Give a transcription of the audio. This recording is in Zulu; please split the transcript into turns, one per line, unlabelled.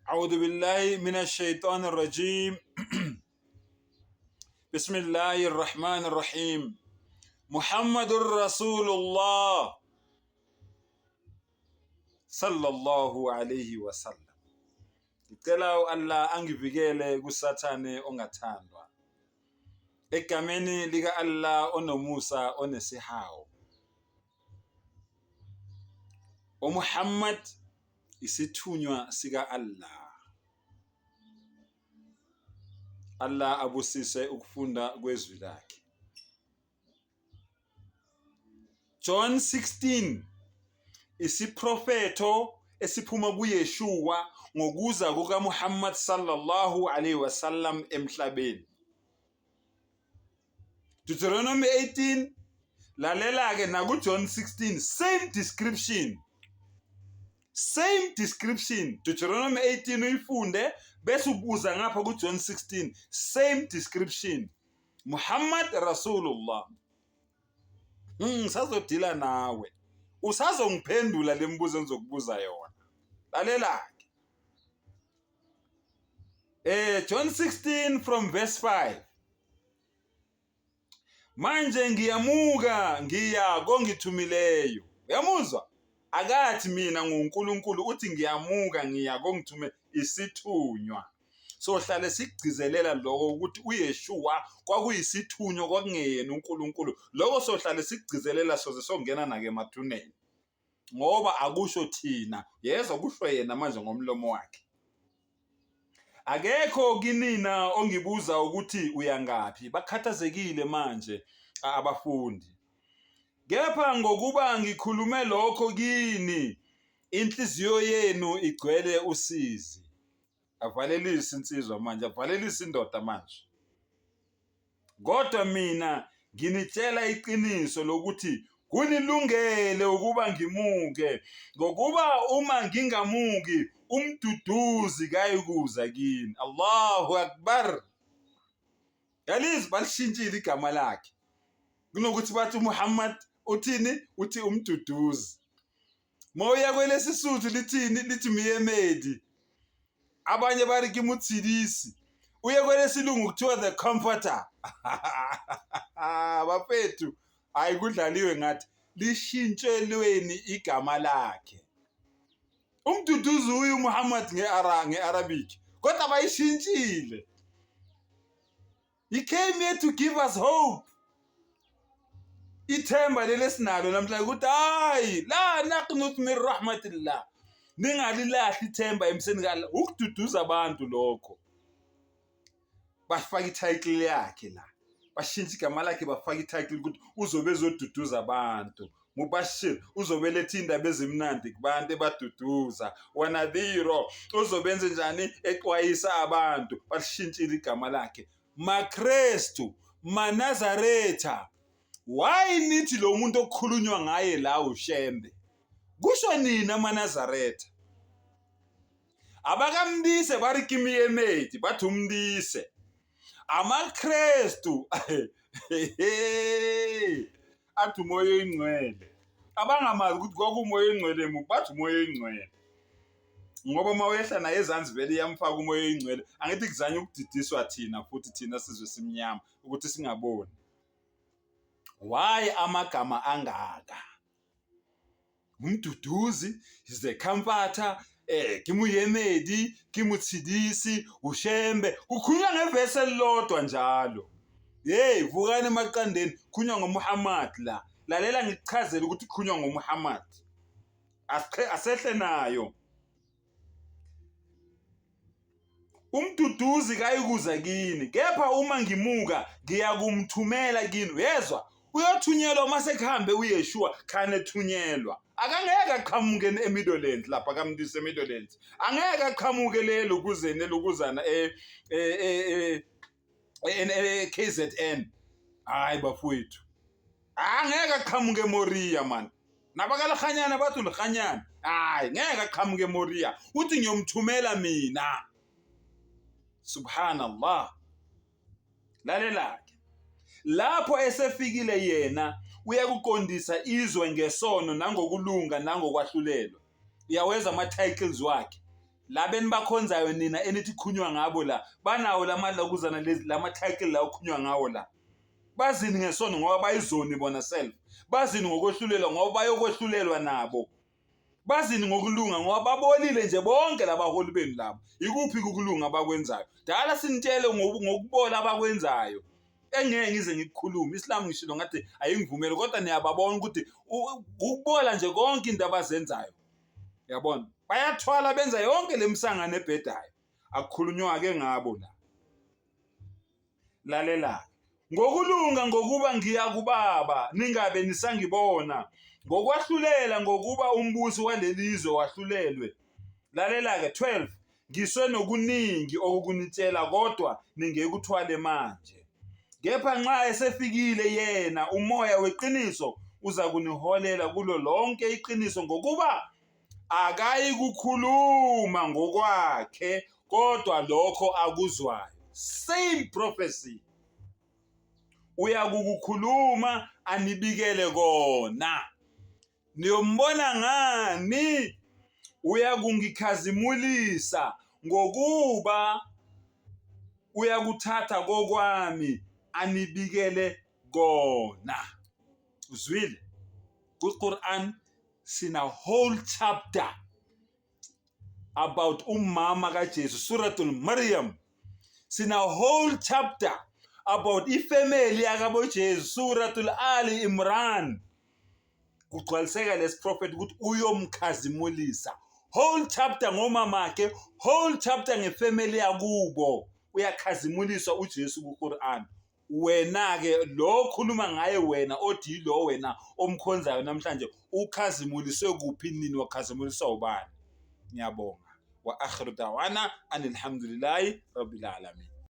أعوذ بالله من الشيطان الرجيم بسم الله الرحمن الرحيم محمد رسول الله صلى الله عليه وسلم. Ngicela Allah angivikele kusathane ongathandwa. Egameni lika Allah onomusa onesihawu. Muhammad isithunywa sika Allah. Allah abusise ukufunda kwezwi lakhe. John 16 isiprofeto esiphuma kuYeshua ngokuza kuka Muhammad sallallahu alaihi wasallam emhlabeni. Deuteronomy 18 lalela ke na ku John 16 same description. Deuteronomy 18 uyifunde bese ubuza ngapha ku John 16 same description. Muhammad Rasulullah. Sazodila nawe. Usazongiphendula lembuzo engizokubuza yona. Lalela ke. John 16 from verse 5. Manje ngiyamuka ngiya kongithumileyo. Uyamuzwa? Akathi mina nguNkulunkulu uthi ngiyamuka ngiya kongithume isithunywa. Sohlale sigcizelela lokho ukuthi uYeshua kwakuyisithunywa kwakungeyena uNkulunkulu. Lokho sohlale sigcizelela soze songena nake emathuneni. Ngoba akusho thina, yezwa kusho yena manje ngomlomo wakhe. Akekho kinina ongibuza ukuthi uyangapi. Bakhathazekile manje abafundi. Kepha ngokuba ngikhulume lokho kini, inhliziyo yenu igcwele usizi. Avalelisa insizwa manje, avalelisa indoda manje. Kodwa mina nginitshela iqiniso lokuthi kunilungele ukuba ngimuke, ngokuba uma ngingamuki umduduzi kayikuza kini. Allahu Akbar. Yalizi balishintshile igama lakhe. Kunokuthi bathi Muhammad uthini? Uthi umduduzi. Moya kwelesisuthu lithini? Lithi Miyemedi. Abanye bari kimutsidisi. Uye kwelesilungu kuthiwa the comforter. Bafethu ayikudlaliwe ngathi lishintshelweni igama lakhe. Umduduzi uyu Muhammad nge-Arabic. Kodwa bayishintshile. He came here to give us hope. Ithemba lelesinalo namhlanje ukuthi hayi la naqnut min rahmatillah. Ningalilahli ithemba emseni kaAllah. Ukududuza abantu lokho. Bafaka ititle yakhe la. Bashintsha igama lakhe bafaka ititle ukuthi uzobe ezoduduza abantu. Mubashir uzobeletha indaba ezimnandi kubantu ebaduduza. Wanadhiro uzobenze njani exwayisa abantu. Bashintshile igama lakhe. MaKristu, MaNazaretha. Why nithi lo muntu okukhulunywa ngaye la uShembe? Kusho nini amaNazaretha? Abakamndise bari kimiyemedi bathi umndise. AmaKristu athi umoya oyingcwele. Abangamazi ukuthi kwakumoya oyingcwele bathi umoya oyingcwele. Ngoba mawehla na ezansi vele yamfaka umoya oyingcwele. Angithi kuzanye ukudidiswa thina futhi thina sizwe simnyama ukuthi singaboni. Why amagama angaka? Umduduzi is the comforter, kimuyemedi, kimutsidisi, uShembe. Kukhulunywa ngevesi elilodwa njalo. Hey, vukani emaqandeni, kukhulunywa ngoMuhammad la. Lalela ngichazela ukuthi kukhulunywa ngoMuhammad. Asehle nayo. Umduduzi kayikuza kini, kepha uma ngimuka ngiyakumthumela kini. Yezwa? Uyothunyelwa mase kuhambe uYeshua khane ethunyelwa. Akangeke aqhamuke eMidland lapha kamndise eMidland. Angeke aqhamuke lokuzana KZN. Hayi bafowethu. Angeke aqhamuke eMoriya man. Nabakalakhanyana bathi ulikhanyana. Hayi ngeke aqhamuke eMoriya. Uthi ngiyomthumela mina. Subhanallah. Lalela. Lapho esefikile yena uyakuqondisa izwe ngesono nangokulunga nangokwahlulelwa. Uyaweza ama titles wakhe. labeni bakhonzayo nina enithi khunywa ngabo la banawo lamandla okuzana lama title la okhunywa ngawo la. Bazini ngesono ngoba bayizoni bona self. Bazini ngokwehlulelwa ngoba bayokwehlulelwa nabo. Bazini ngokulunga ngoba babolile nje bonke labaholi benu labo. Ikuphi ukulunga abakwenzayo? Dala sinitshele ngokubola abakwenzayo. Engeke ngize ngikukhuluma. Islam ngishilo ngathi ayingivumeli kodwa niyababona ukuthi ukubola nje konke into abazenzayo. Yabona? Bayathwala benza yonke lemsangano ebhedayo. Akukhulunywa ke ngabo la. Lalela. Ngokulunga ngokuba ngiya kubaba ningabe nisangibona. Ngokwahlulela ngokuba umbusi walelizwe wahlulelwe. Lalela ke 12 ngiswe nokuningi okukunitshela kodwa ningekuthwale manje. Kepha nxa esefikile yena umoya weqiniso uza kuniholela kulo lonke iqiniso ngokuba akayi kukhuluma ngokwakhe kodwa lokho akuzwayo. Same prophecy. Uyakukhuluma anibikele kona. Niyombona ngani? Uyakungikhazimulisa ngokuba uyakuthatha kokwami anibikele kona. Uzwile? Ku-Quran sina whole chapter about umama kaJesu, Suratul Maryam. Sina whole chapter about ifamily yakabo Jesu, Suratul Ali Imran. Kugcwaliseka lesi prophet ukuthi uyomkhazimulisa. Whole chapter ngomamakhe, whole chapter ngefamily yakubo. Uyakhazimuliswa uJesu kuQuran. Wena ke lo khuluma ngaye wena othi lo wena omkhonzayo namhlanje ukhazimuliswe kuphi nini wakhazimuliswa ubani? Ngiyabonga. Wa akhiru da'wana alhamdulillahi rabbil alamin.